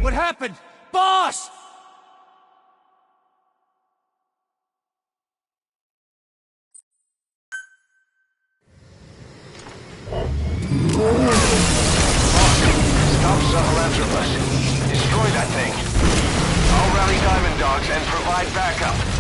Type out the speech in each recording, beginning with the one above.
What happened? Boss! Stop Sahelanthropus. Destroy that thing. I'll rally Diamond Dogs and provide backup.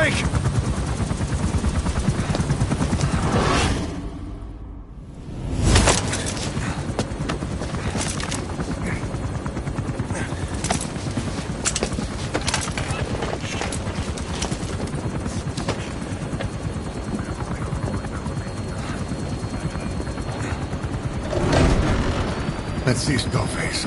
Break! Let's see Skullface.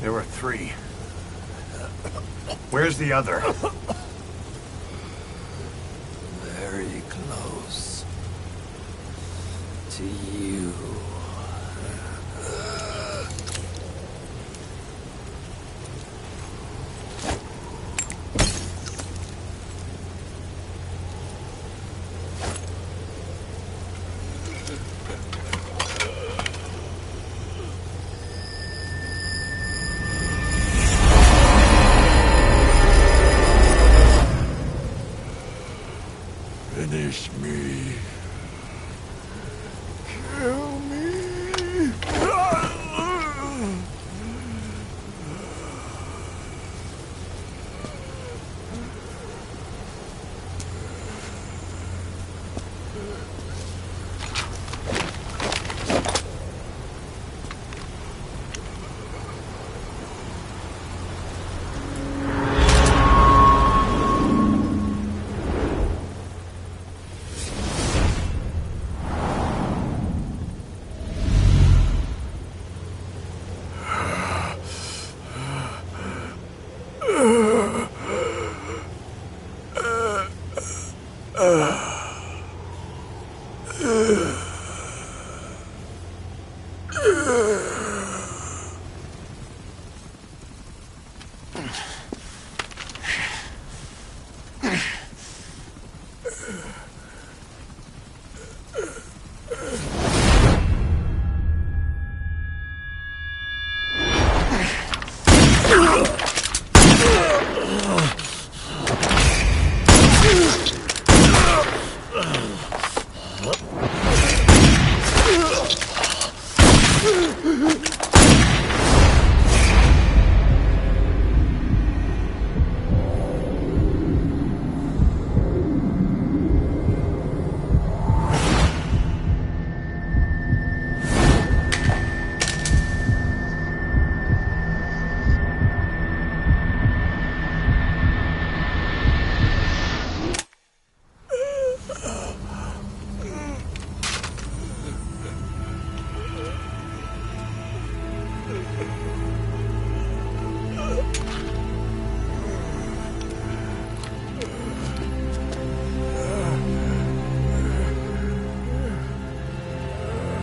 There were 3. Where's the other? Very close to you. Finish me. Kill me.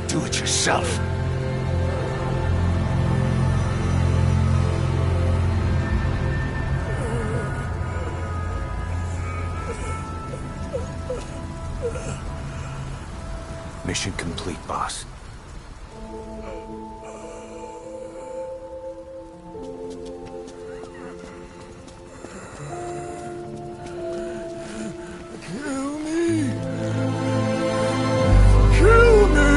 Do it yourself. Mission complete, boss. Kill me. Kill me.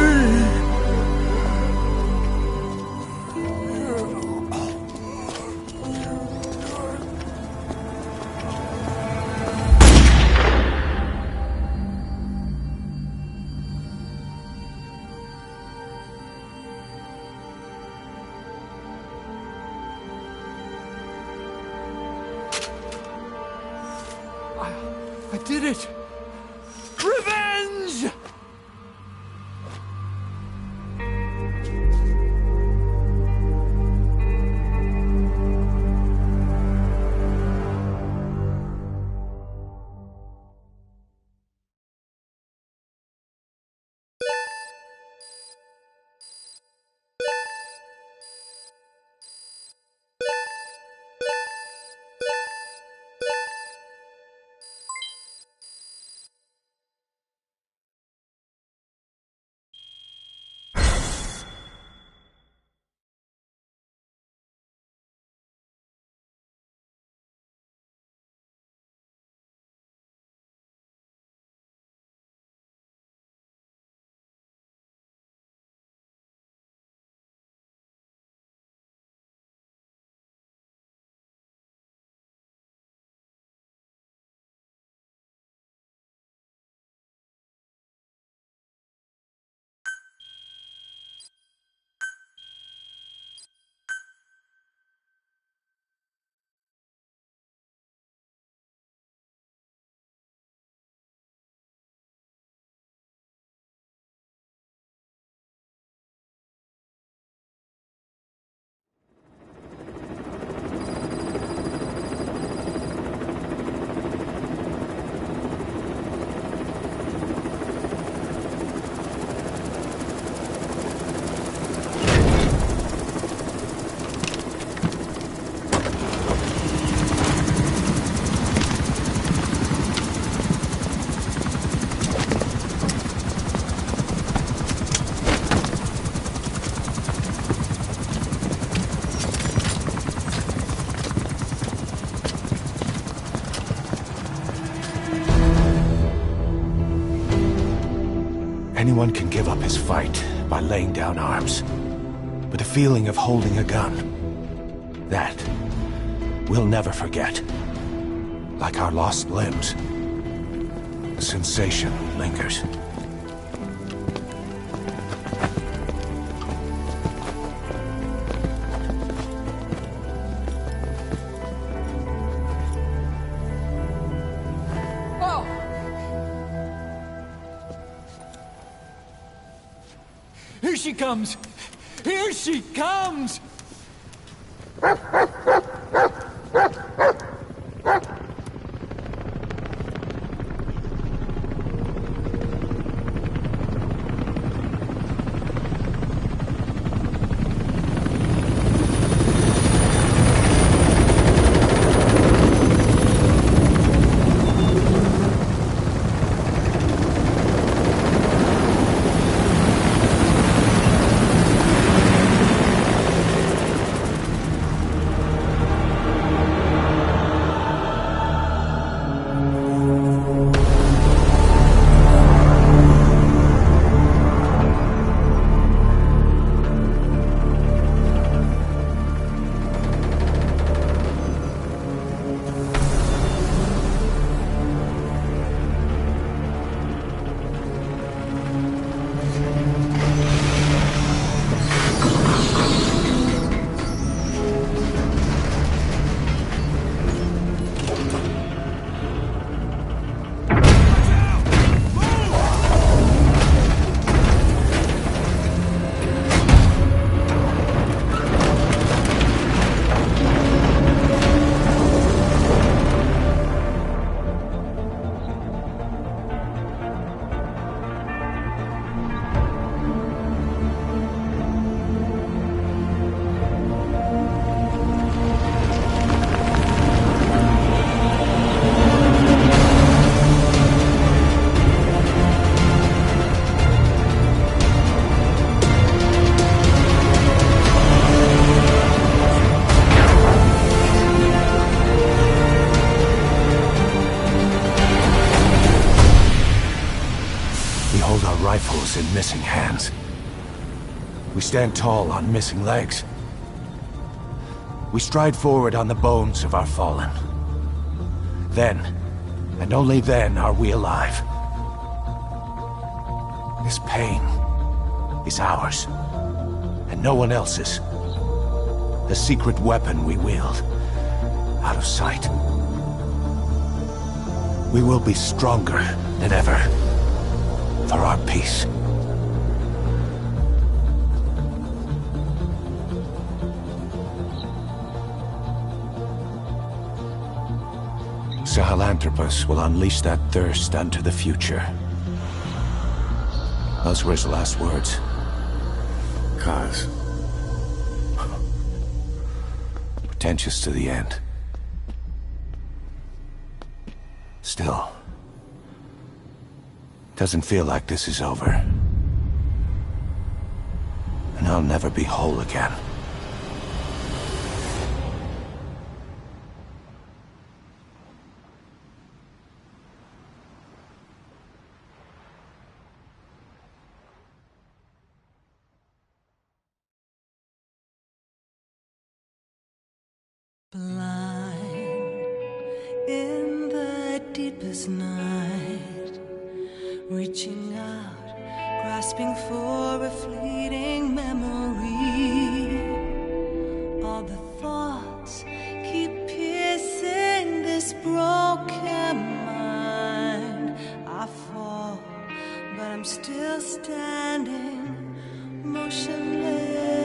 I did it! Revenge! Anyone can give up his fight by laying down arms. But the feeling of holding a gun, that we'll never forget. Like our lost limbs, the sensation lingers. Here she comes! Here she comes! Rifles in missing hands. We stand tall on missing legs. We stride forward on the bones of our fallen. Then, and only then, are we alive. This pain is ours, and no one else's. The secret weapon we wield, out of sight. we will be stronger than ever. For our peace. Sahelanthropus will unleash that thirst unto the future. Those were his last words. Kaz. Pretentious to the end. Still, doesn't feel like this is over. And I'll never be whole again. Blind in the deepest night, reaching out, grasping for a fleeting memory. All the thoughts keep piercing this broken mind. I fall, but I'm still standing, motionless.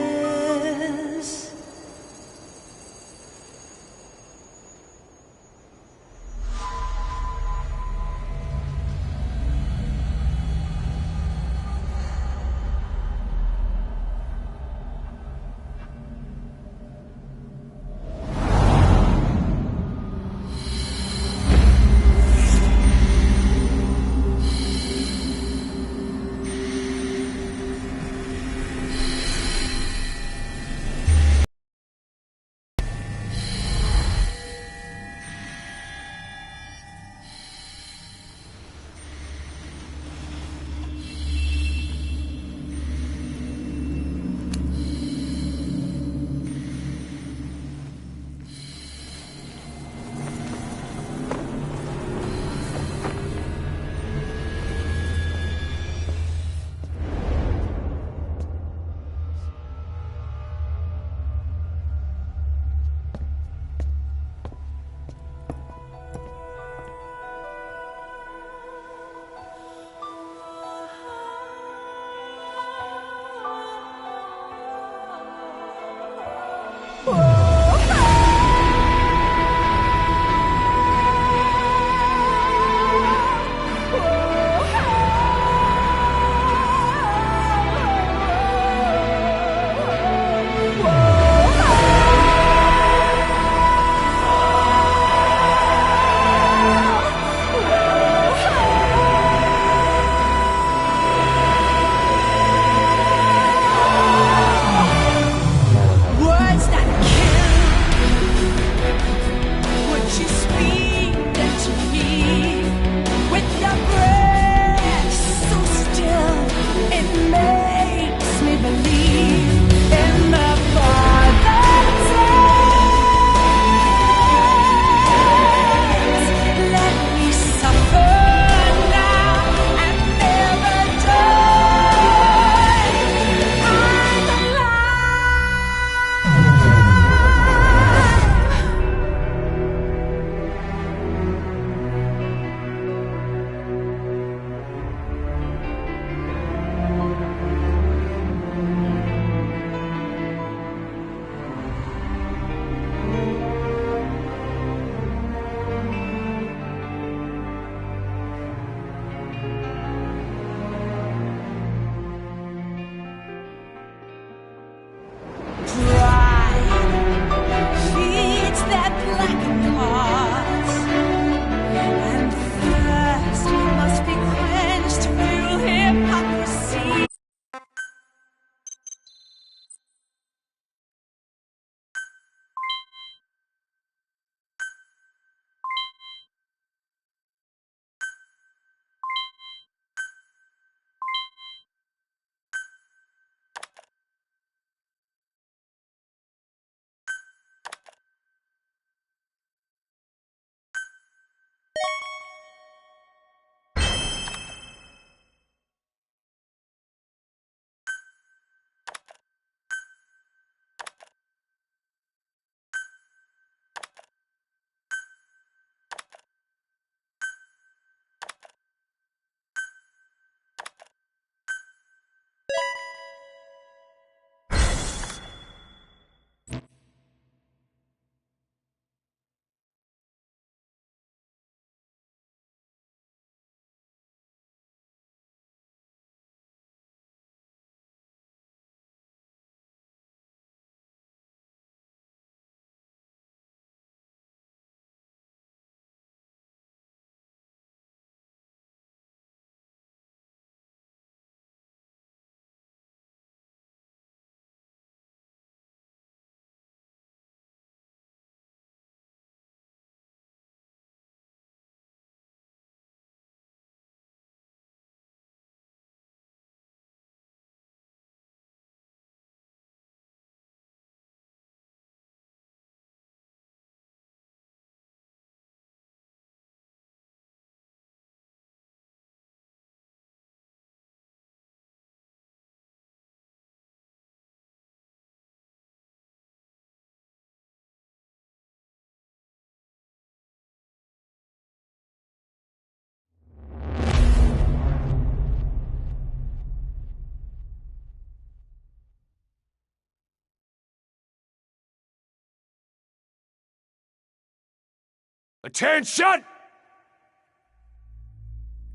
Attention!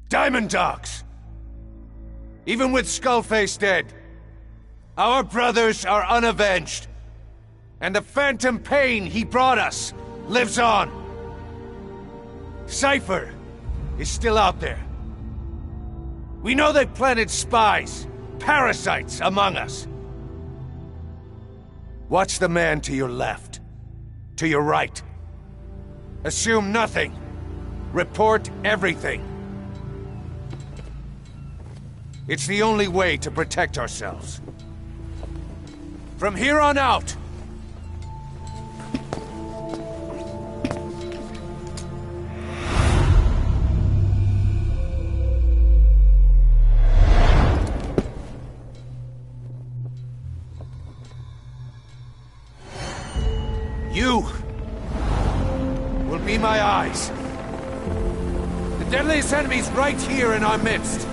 Diamond Dogs! Even with Skullface dead, our brothers are unavenged. And the phantom pain he brought us lives on. Cypher is still out there. We know they planted spies, parasites among us. Watch the man to your left, to your right. Assume nothing. Report everything. It's the only way to protect ourselves. From here on out, you will be my eyes. The deadliest enemy's right here in our midst.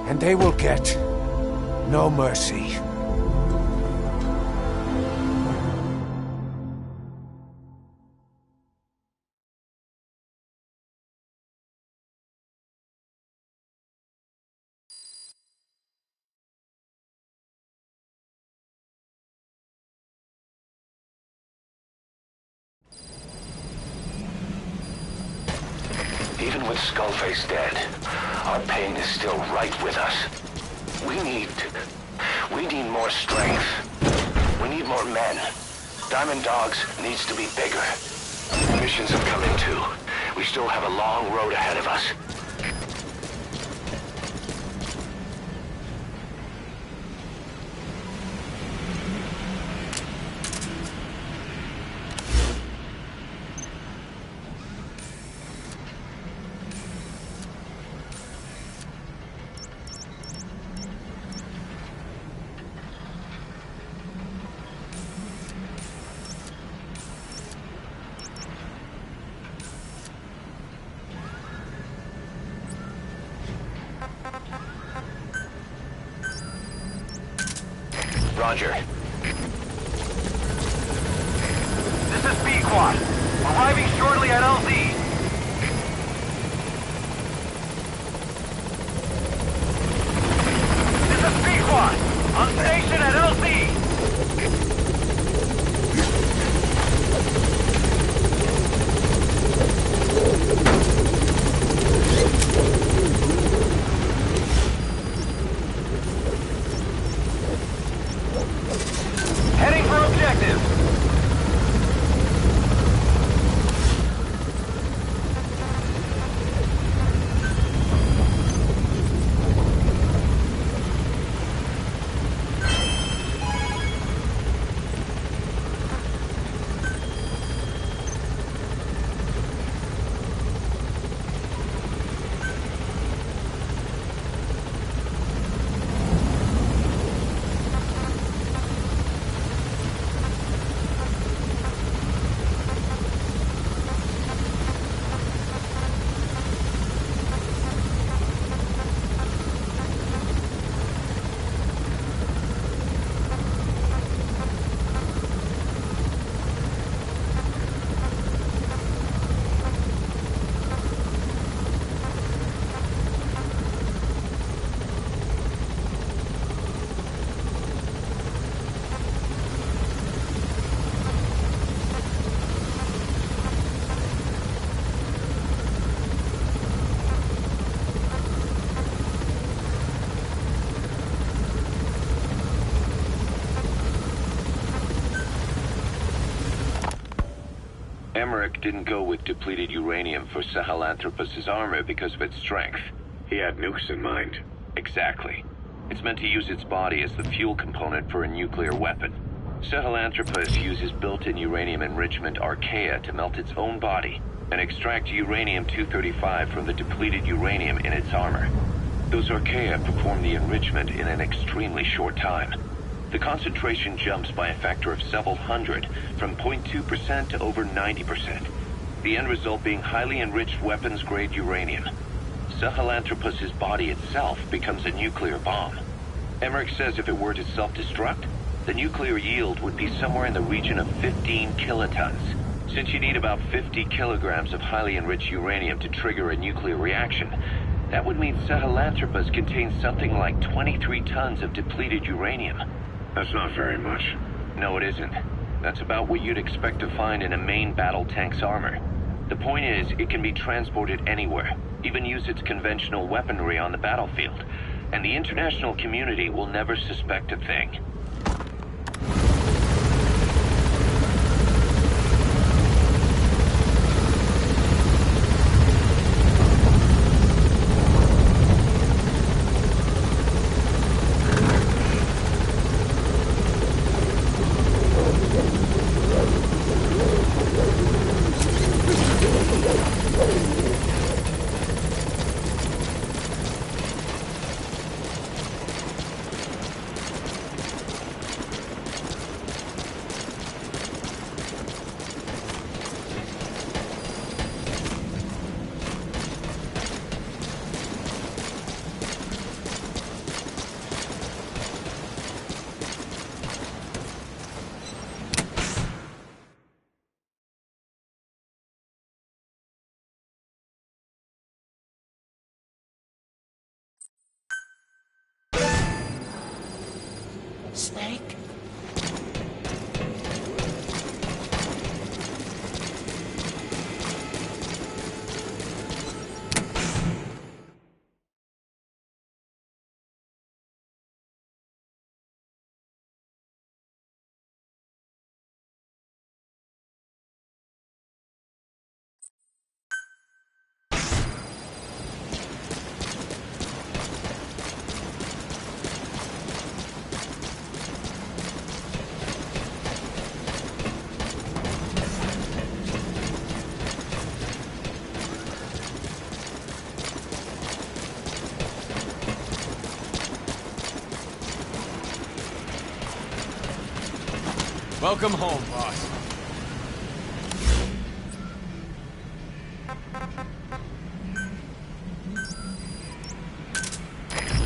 And they will get no mercy. Even with Skullface dead, our pain is still right with us. We need more strength. We need more men. Diamond Dogs needs to be bigger. Missions have come in too. We still have a long road ahead of us. Roger. This is Pequod. Arriving shortly at LZ. This is Pequod. On station at LZ. Heading for objective. Emmerich didn't go with depleted uranium for Sahelanthropus' armor because of its strength. He had nukes in mind. Exactly. It's meant to use its body as the fuel component for a nuclear weapon. Sahelanthropus uses built-in uranium enrichment archaea to melt its own body and extract uranium-235 from the depleted uranium in its armor. Those archaea perform the enrichment in an extremely short time. The concentration jumps by a factor of several hundred, from 0.2% to over 90%. The end result being highly enriched weapons-grade uranium. Sahelanthropus' body itself becomes a nuclear bomb. Emmerich says if it were to self-destruct, the nuclear yield would be somewhere in the region of 15 kilotons. Since you need about 50 kilograms of highly enriched uranium to trigger a nuclear reaction, that would mean Sahelanthropus contains something like 23 tons of depleted uranium. That's not very much. No, it isn't. That's about what you'd expect to find in a main battle tank's armor. The point is, it can be transported anywhere, even use its conventional weaponry on the battlefield, and the international community will never suspect a thing. Snake? Welcome home, boss.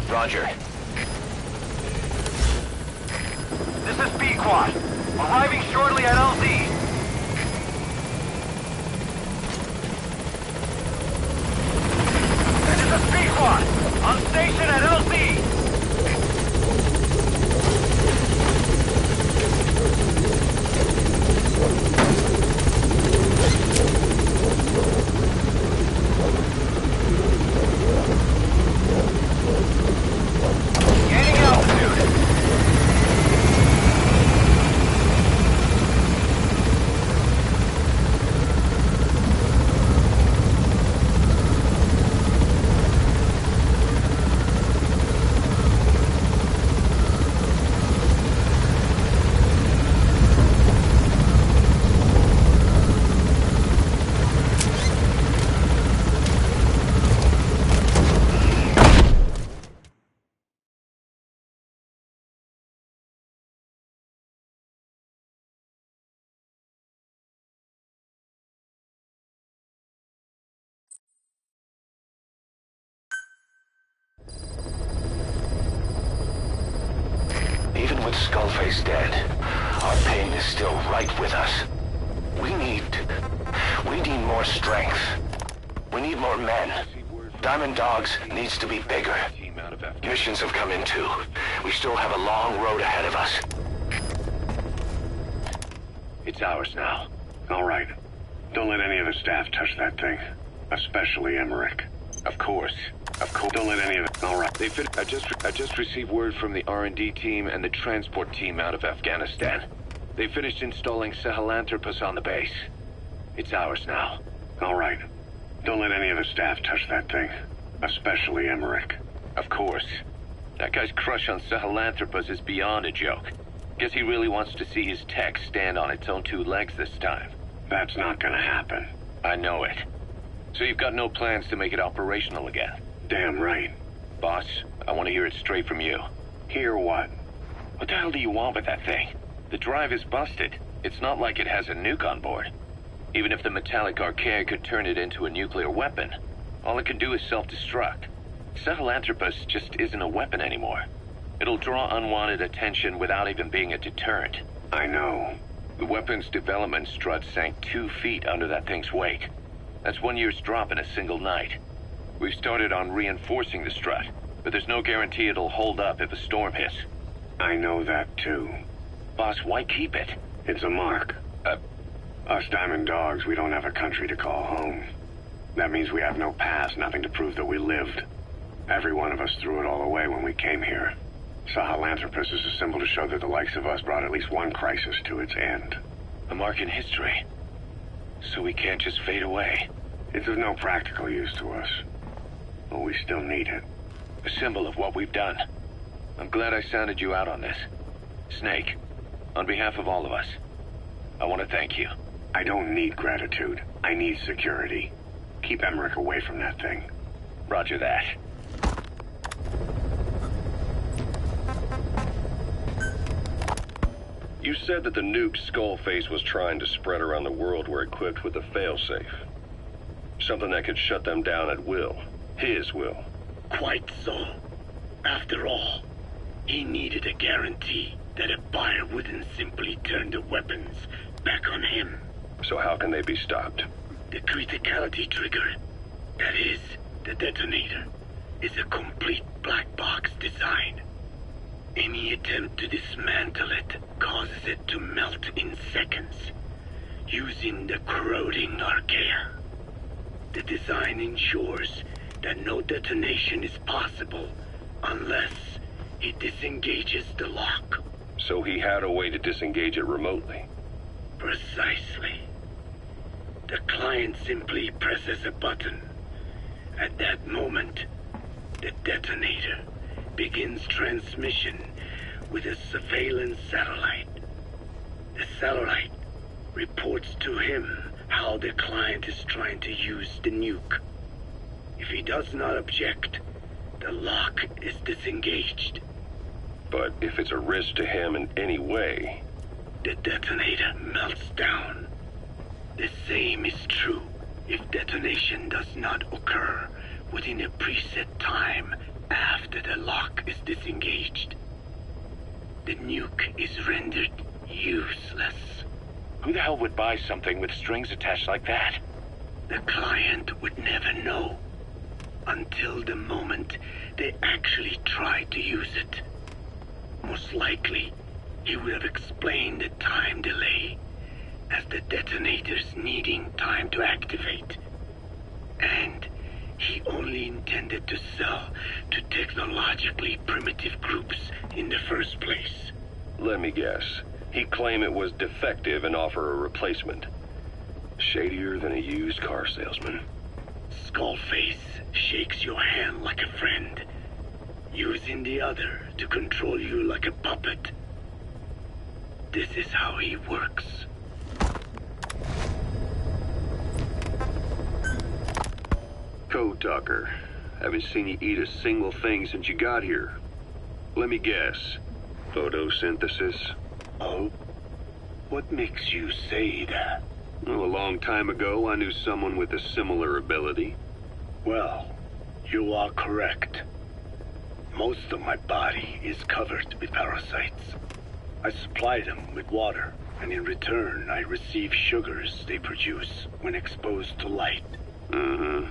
Roger. This is Pequod. Arriving shortly at LZ. This is Pequod. On station at LZ. Gaining altitude. Even with Skullface dead, our pain is still right with us. We need more strength. We need more men. Diamond Dogs needs to be bigger. Missions have come in too. We still have a long road ahead of us. It's ours now. All right. Don't let any of the staff touch that thing. Especially Emmerich. Of course. Don't let any of it. All right. I just received word from the R&D team and the transport team out of Afghanistan. They finished installing Sahelanthropus on the base. It's ours now. All right. Don't let any of the staff touch that thing. Especially Emmerich. Of course. That guy's crush on Sahelanthropus is beyond a joke. Guess he really wants to see his tech stand on its own two legs this time. That's not gonna happen. I know it. So you've got no plans to make it operational again? Damn right. Boss, I want to hear it straight from you. Hear what? What the hell do you want with that thing? The drive is busted. It's not like it has a nuke on board. Even if the metallic Archaea could turn it into a nuclear weapon, all it can do is self-destruct. Sahelanthropus just isn't a weapon anymore. It'll draw unwanted attention without even being a deterrent. I know. The weapons development strut sank 2 feet under that thing's weight. That's 1 year's drop in a single night. We've started on reinforcing the strut, but there's no guarantee it'll hold up if a storm hits. I know that too. Boss, why keep it? It's a mark. Us Diamond Dogs, we don't have a country to call home. That means we have no past, nothing to prove that we lived. Every one of us threw it all away when we came here. Sahelanthropus is a symbol to show that the likes of us brought at least one crisis to its end. A mark in history. So we can't just fade away. It's of no practical use to us. But we still need it. A symbol of what we've done. I'm glad I sounded you out on this. Snake, on behalf of all of us, I want to thank you. I don't need gratitude. I need security. Keep Emmerich away from that thing. Roger that. You said that the nuke Skullface was trying to spread around the world were equipped with a failsafe. Something that could shut them down at will. His will. Quite so. After all, he needed a guarantee that a buyer wouldn't simply turn the weapons back on him. So how can they be stopped? The criticality trigger, that is, the detonator, is a complete black box design. Any attempt to dismantle it causes it to melt in seconds, using the corroding archaea. The design ensures that no detonation is possible unless he disengages the lock. So he had a way to disengage it remotely. Precisely. The client simply presses a button. At that moment, the detonator begins transmission with a surveillance satellite. The satellite reports to him how the client is trying to use the nuke. If he does not object, the lock is disengaged. But if it's a risk to him in any way... The detonator melts down. The same is true if detonation does not occur within a preset time after the lock is disengaged. The nuke is rendered useless. Who the hell would buy something with strings attached like that? The client would never know until the moment they actually try to use it. Most likely, he would have explained the time delay as the detonators needing time to activate. And he only intended to sell to technologically primitive groups in the first place. Let me guess. He'd claim it was defective and offer a replacement. Shadier than a used car salesman. Skullface shakes your hand like a friend, using the other to control you like a puppet. This is how he works. Code Talker. Haven't seen you eat a single thing since you got here. Let me guess. Photosynthesis? Oh? What makes you say that? Well, a long time ago, I knew someone with a similar ability. Well, you are correct. Most of my body is covered with parasites. I supply them with water, and in return, I receive sugars they produce when exposed to light. Mm-hmm.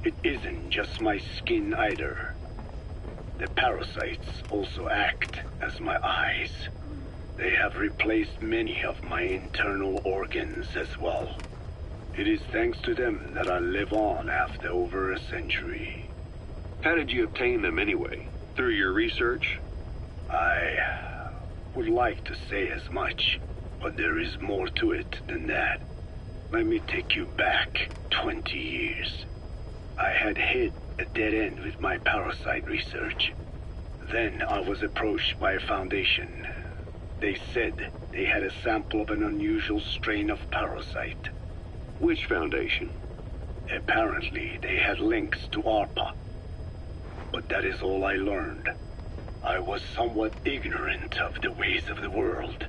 It isn't just my skin either. The parasites also act as my eyes. They have replaced many of my internal organs as well. It is thanks to them that I live on after over a century. How did you obtain them anyway? Through your research? I would like to say as much, but there is more to it than that. Let me take you back 20 years. I had hit a dead end with my parasite research. Then I was approached by a foundation. They said they had a sample of an unusual strain of parasite. Which foundation? Apparently, they had links to ARPA. But that is all I learned. I was somewhat ignorant of the ways of the world.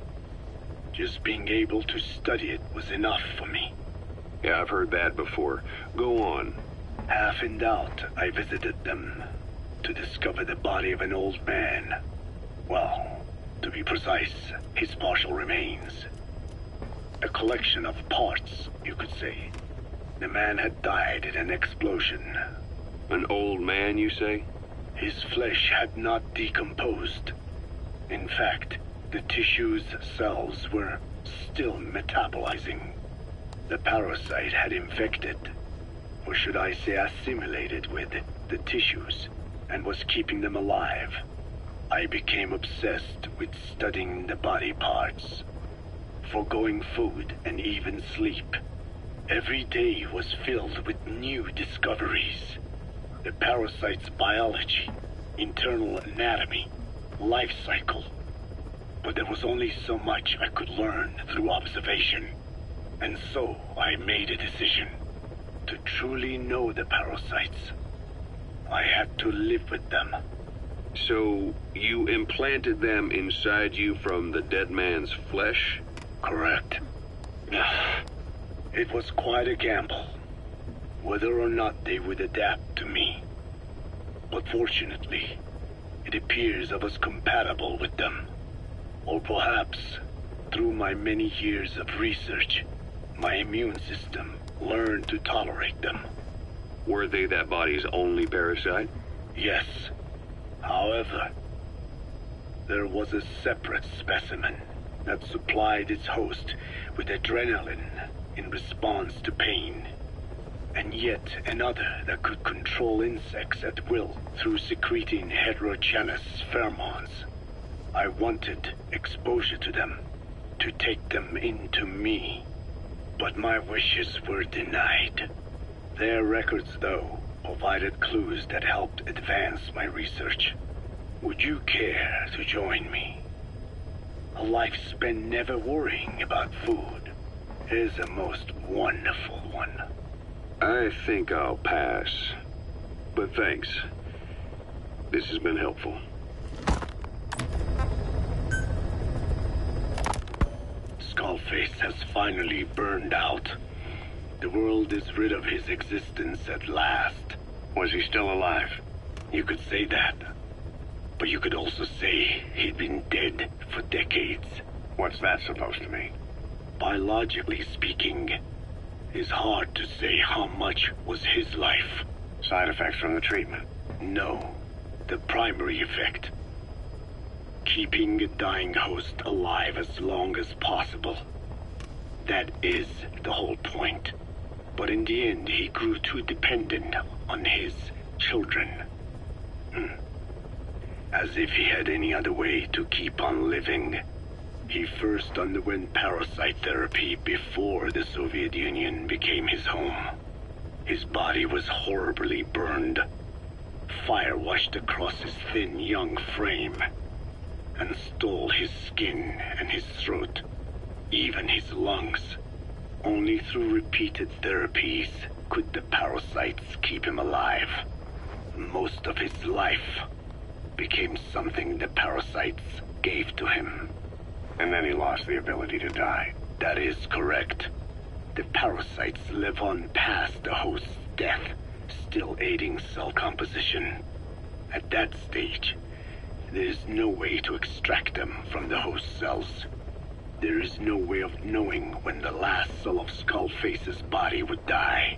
Just being able to study it was enough for me. Yeah, I've heard that before. Go on. Half in doubt, I visited them to discover the body of an old man. Well, to be precise, his partial remains. a collection of parts, you could say. The man had died in an explosion. An old man, you say? His flesh had not decomposed. In fact, the tissue's cells were still metabolizing. The parasite had infected, or should I say assimilated with, the tissues, and was keeping them alive. I became obsessed with studying the body parts, foregoing food and even sleep. Every day was filled with new discoveries. The parasite's biology, internal anatomy, life cycle. But there was only so much I could learn through observation. And so I made a decision. To truly know the parasites, I had to live with them. So, you implanted them inside you from the dead man's flesh? Correct. It was quite a gamble, whether or not they would adapt to me. But fortunately, it appears I was compatible with them. Or perhaps, through my many years of research, my immune system learned to tolerate them. Were they that body's only parasite? Yes. However, there was a separate specimen that supplied its host with adrenaline in response to pain, and yet another that could control insects at will through secreting heterogeneous pheromones. I wanted exposure to them, to take them into me, but my wishes were denied. Their records, though, provided clues that helped advance my research. Would you care to join me? A life spent never worrying about food is a most wonderful one. I think I'll pass. But thanks. This has been helpful. Skullface has finally burned out. The world is rid of his existence at last. Was he still alive? You could say that. But you could also say he'd been dead for decades. What's that supposed to mean? Biologically speaking, it's hard to say how much was his life. Side effects from the treatment? No. The primary effect. Keeping a dying host alive as long as possible. That is the whole point. But in the end, he grew too dependent on his children. As if he had any other way to keep on living. He first underwent parasite therapy before the Soviet Union became his home. His body was horribly burned. Fire washed across his thin young frame and stole his skin and his throat, even his lungs. Only through repeated therapies could the parasites keep him alive. Most of his life became something the parasites gave to him. And then he lost the ability to die. That is correct. The parasites live on past the host's death, still aiding cell composition. At that stage, there is no way to extract them from the host cells. There is no way of knowing when the last cell of Skullface's body would die.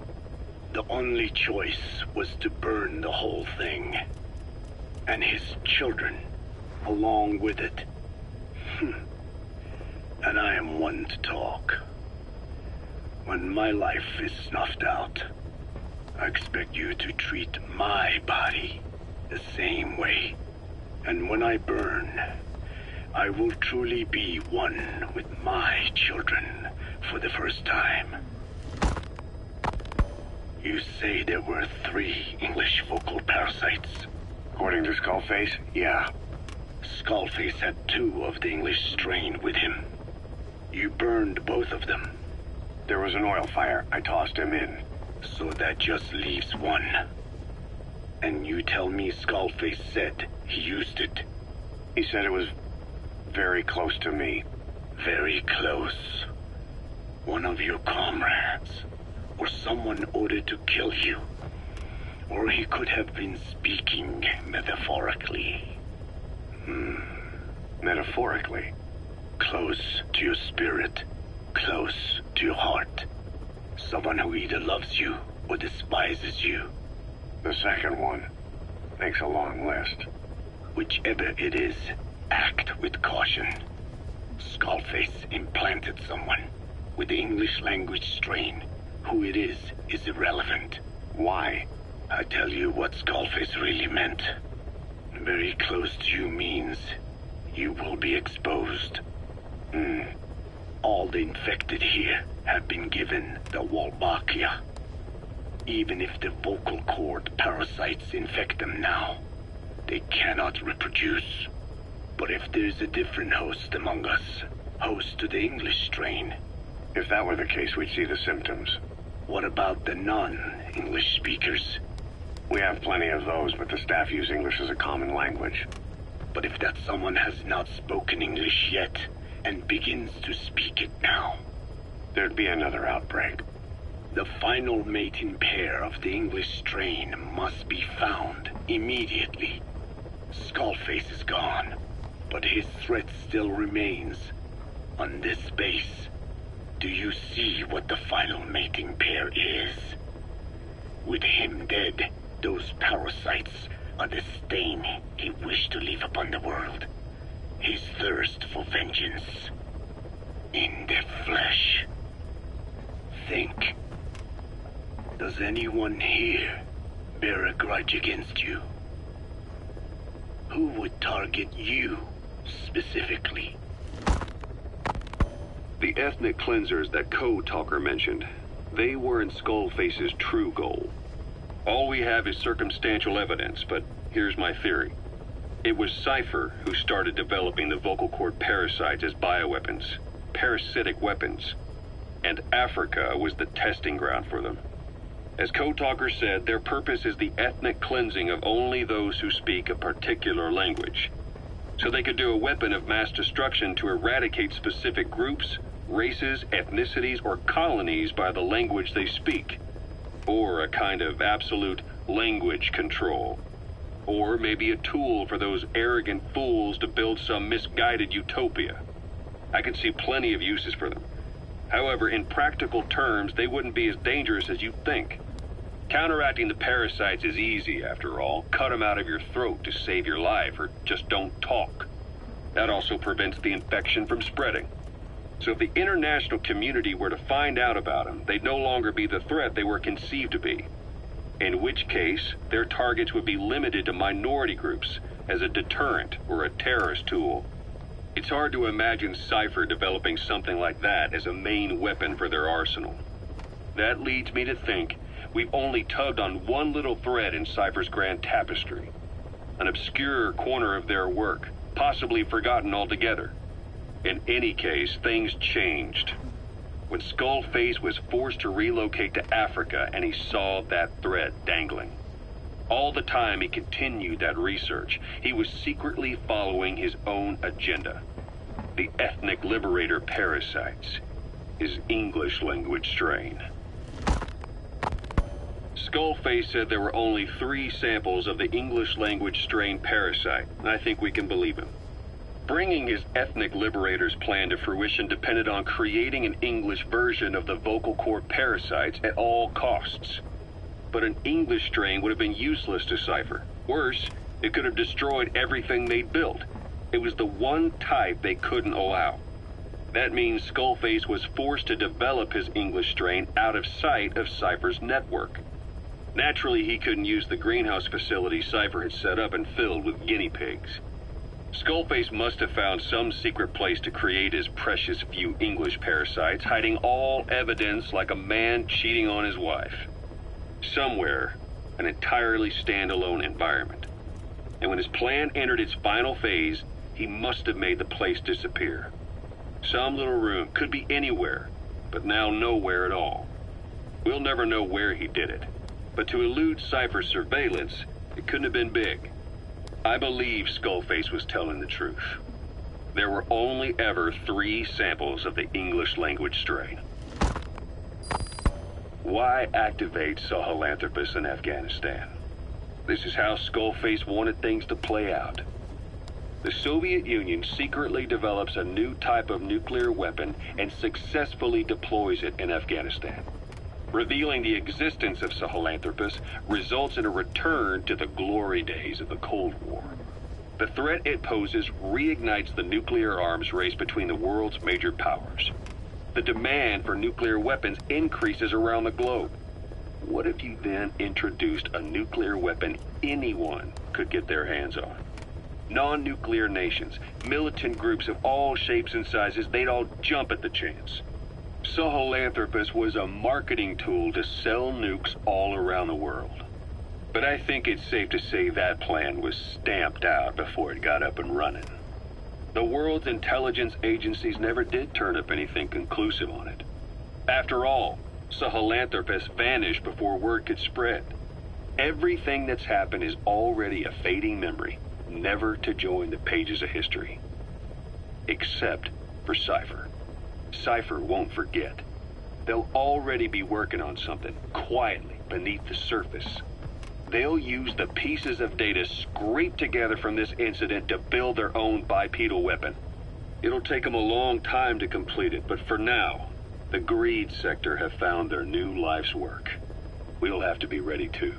The only choice was to burn the whole thing. And his children, along with it. And I am one to talk. When my life is snuffed out, I expect you to treat my body the same way. And when I burn, I will truly be one with my children for the first time. You say there were 3 English vocal parasites. According to Skullface, yeah. Skullface had 2 of the English strain with him. You burned both of them. There was an oil fire. I tossed him in. So that just leaves 1. And you tell me Skullface said he used it. He said it was very close to me. Very close. One of your comrades. Or someone ordered to kill you. Or he could have been speaking metaphorically. Metaphorically? Close to your spirit. close to your heart? Someone who either loves you or despises you? The second one makes a long list. Whichever it is, act with caution. Skullface implanted someone with the English language strain. Who it is irrelevant. Why? I tell you what Skullface really meant. Very close to you means you will be exposed. All the infected here have been given the Wolbachia. Even if the vocal cord parasites infect them now, they cannot reproduce. But if there's a different host among us, host to the English strain. If that were the case, we'd see the symptoms. What about the non-English speakers? We have plenty of those, but the staff use English as a common language. But if that someone has not spoken English yet, and begins to speak it now, there'd be another outbreak. The final mating pair of the English strain must be found immediately. Skullface is gone, but his threat still remains. On this base, do you see what the final mating pair is? With him dead, those parasites are the stain he wished to leave upon the world. His thirst for vengeance. In the flesh. Think. Does anyone here bear a grudge against you? Who would target you, specifically? The ethnic cleansers that Code Talker mentioned, they weren't Skullface's true goal. All we have is circumstantial evidence, but here's my theory. It was Cypher who started developing the vocal cord parasites as bioweapons, parasitic weapons, and Africa was the testing ground for them. As Code Talker said, their purpose is the ethnic cleansing of only those who speak a particular language, so they could do a weapon of mass destruction to eradicate specific groups, races, ethnicities, or colonies by the language they speak, or a kind of absolute language control. Or maybe a tool for those arrogant fools to build some misguided utopia. I can see plenty of uses for them. However, in practical terms, they wouldn't be as dangerous as you'd think. Counteracting the parasites is easy, after all. Cut them out of your throat to save your life, or just don't talk. That also prevents the infection from spreading. So if the international community were to find out about them, they'd no longer be the threat they were conceived to be. In which case, their targets would be limited to minority groups as a deterrent or a terrorist tool. It's hard to imagine Cypher developing something like that as a main weapon for their arsenal. That leads me to think we've only tugged on one little thread in Cypher's grand tapestry. An obscure corner of their work, possibly forgotten altogether. In any case, things changed. When Skullface was forced to relocate to Africa and he saw that thread dangling. All the time he continued that research, he was secretly following his own agenda. The ethnic liberator parasites. His English language strain. Skullface said there were only 3 samples of the English language strain parasite, and I think we can believe him. Bringing his ethnic liberator's plan to fruition depended on creating an English version of the vocal cord parasites at all costs. But an English strain would have been useless to Cypher. Worse, it could have destroyed everything they'd built. It was the one type they couldn't allow. That means Skullface was forced to develop his English strain out of sight of Cypher's network. Naturally, he couldn't use the greenhouse facility Cypher had set up and filled with guinea pigs. Skullface must have found some secret place to create his precious few English parasites, hiding all evidence like a man cheating on his wife. Somewhere, an entirely standalone environment. And when his plan entered its final phase, he must have made the place disappear. Some little room, could be anywhere, but now nowhere at all. We'll never know where he did it, but to elude Cypher's surveillance, it couldn't have been big. I believe Skullface was telling the truth. There were only ever 3 samples of the English language strain. Why activate Sahelanthropus in Afghanistan? This is how Skullface wanted things to play out. The Soviet Union secretly develops a new type of nuclear weapon and successfully deploys it in Afghanistan. Revealing the existence of Sahelanthropus results in a return to the glory days of the Cold War. The threat it poses reignites the nuclear arms race between the world's major powers. The demand for nuclear weapons increases around the globe. What if you then introduced a nuclear weapon anyone could get their hands on? Non-nuclear nations, militant groups of all shapes and sizes, they'd all jump at the chance. Sahelanthropus was a marketing tool to sell nukes all around the world. But I think it's safe to say that plan was stamped out before it got up and running. The world's intelligence agencies never did turn up anything conclusive on it. After all, Sahelanthropus vanished before word could spread. Everything that's happened is already a fading memory, never to join the pages of history. Except for Cypher. Cypher won't forget. They'll already be working on something, quietly, beneath the surface. They'll use the pieces of data scraped together from this incident to build their own bipedal weapon. It'll take them a long time to complete it, but for now, the Greed sector have found their new life's work. We'll have to be ready too.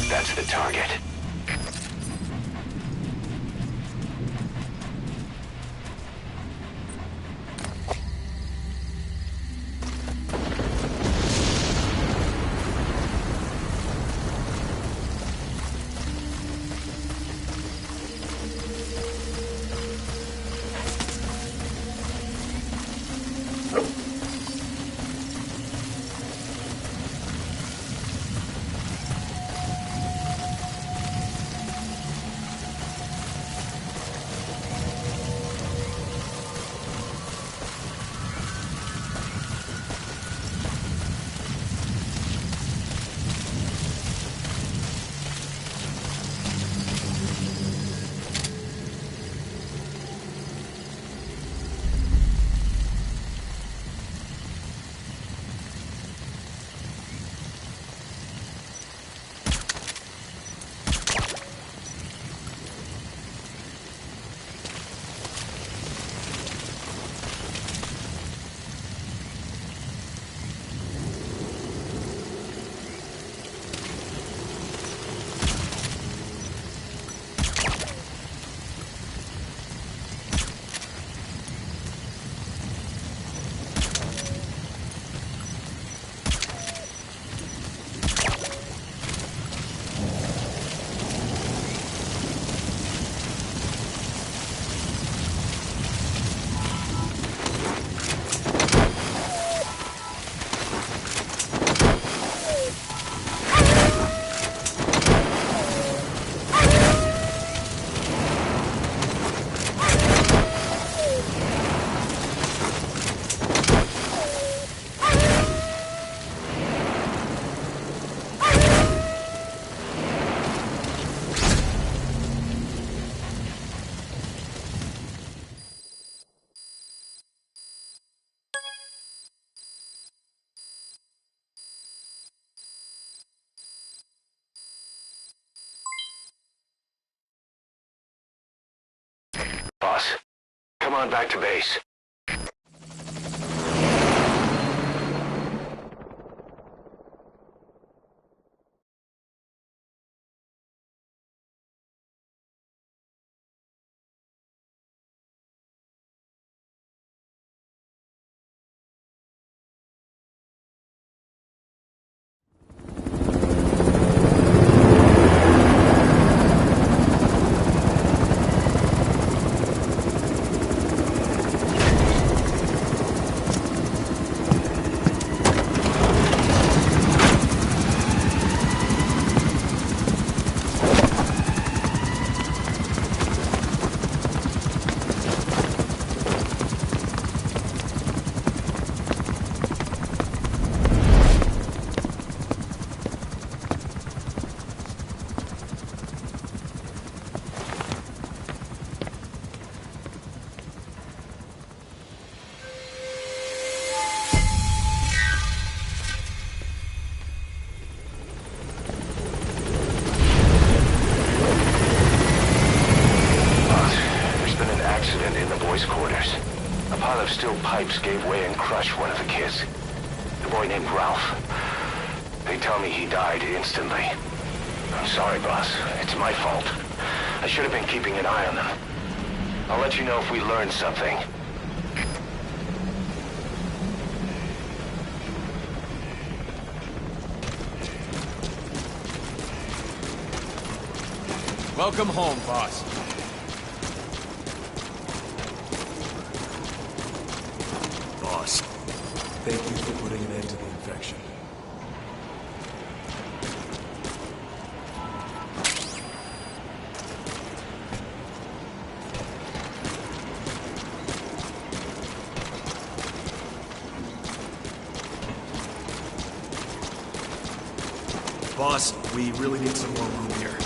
That's the target. Boss, come on back to base. Steel pipes gave way and crushed one of the kids. The boy named Ralph. They tell me he died instantly. I'm sorry, boss. It's my fault. I should have been keeping an eye on them. I'll let you know if we learn something. Welcome home, boss. Boss, thank you for putting an end to the infection. Boss, we really need some more room here.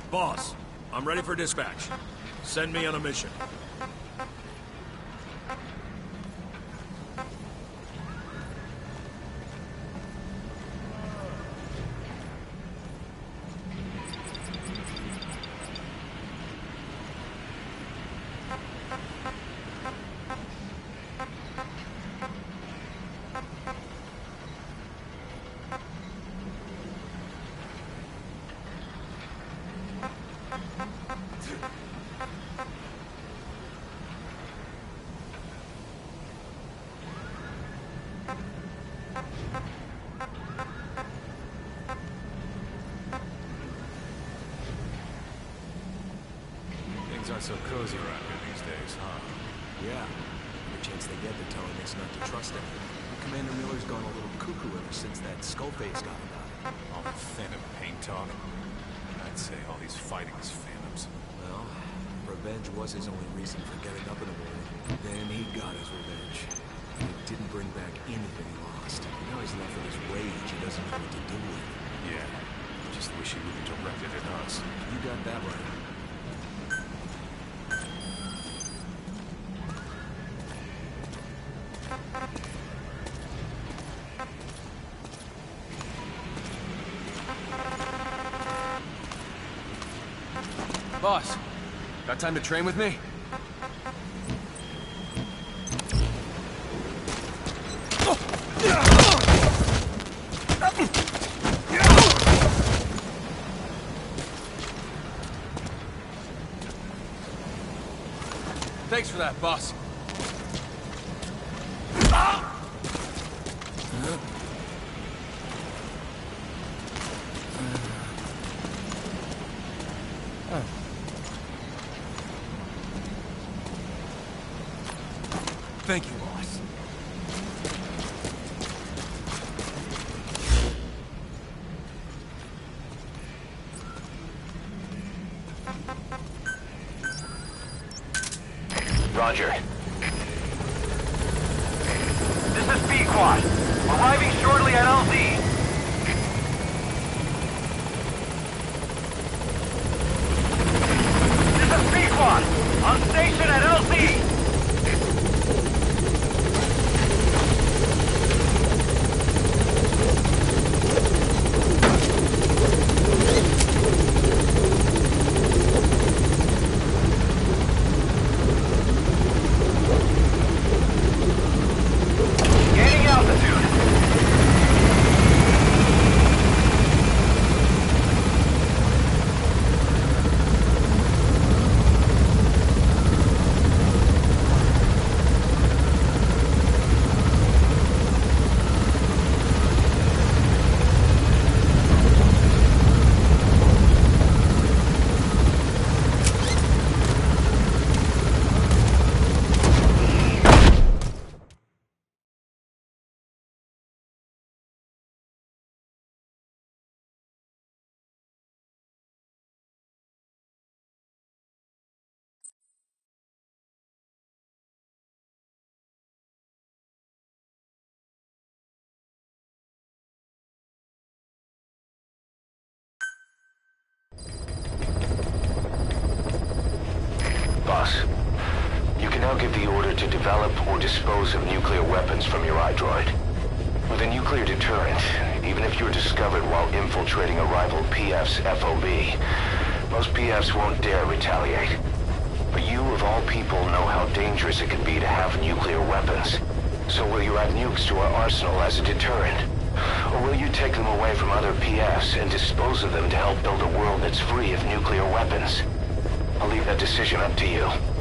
Boss, I'm ready for dispatch. Send me on a mission. Things aren't so cozy around here these days, huh? Yeah. Every chance they get, they're telling us not to trust him. Commander Miller's gone a little cuckoo ever since that Skullface got about. All the Phantom paint talk. I'd say all these fighting is Phantoms. Well, revenge was his only reason for getting up in the morning. Then he got his revenge. And it didn't bring back anything he lost. Now he's left with his rage he doesn't know what to do with. Yeah. Just wish he wouldn't direct it at us. You got that right. Boss, got time to train with me? Thanks for that, boss. Thank you, boss. Roger. This is Pequod. Arriving shortly at LZ. This is Pequod. On station at LZ. Gaining altitude. boss. You can now give the order to develop or dispose of nuclear weapons from your iDroid. With a nuclear deterrent, even if you're discovered while infiltrating a rival PF's FOB, most PFs won't dare retaliate. But you, of all people, know how dangerous it can be to have nuclear weapons. So will you add nukes to our arsenal as a deterrent? Or will you take them away from other PFs and dispose of them to help build a world that's free of nuclear weapons? I'll leave that decision up to you.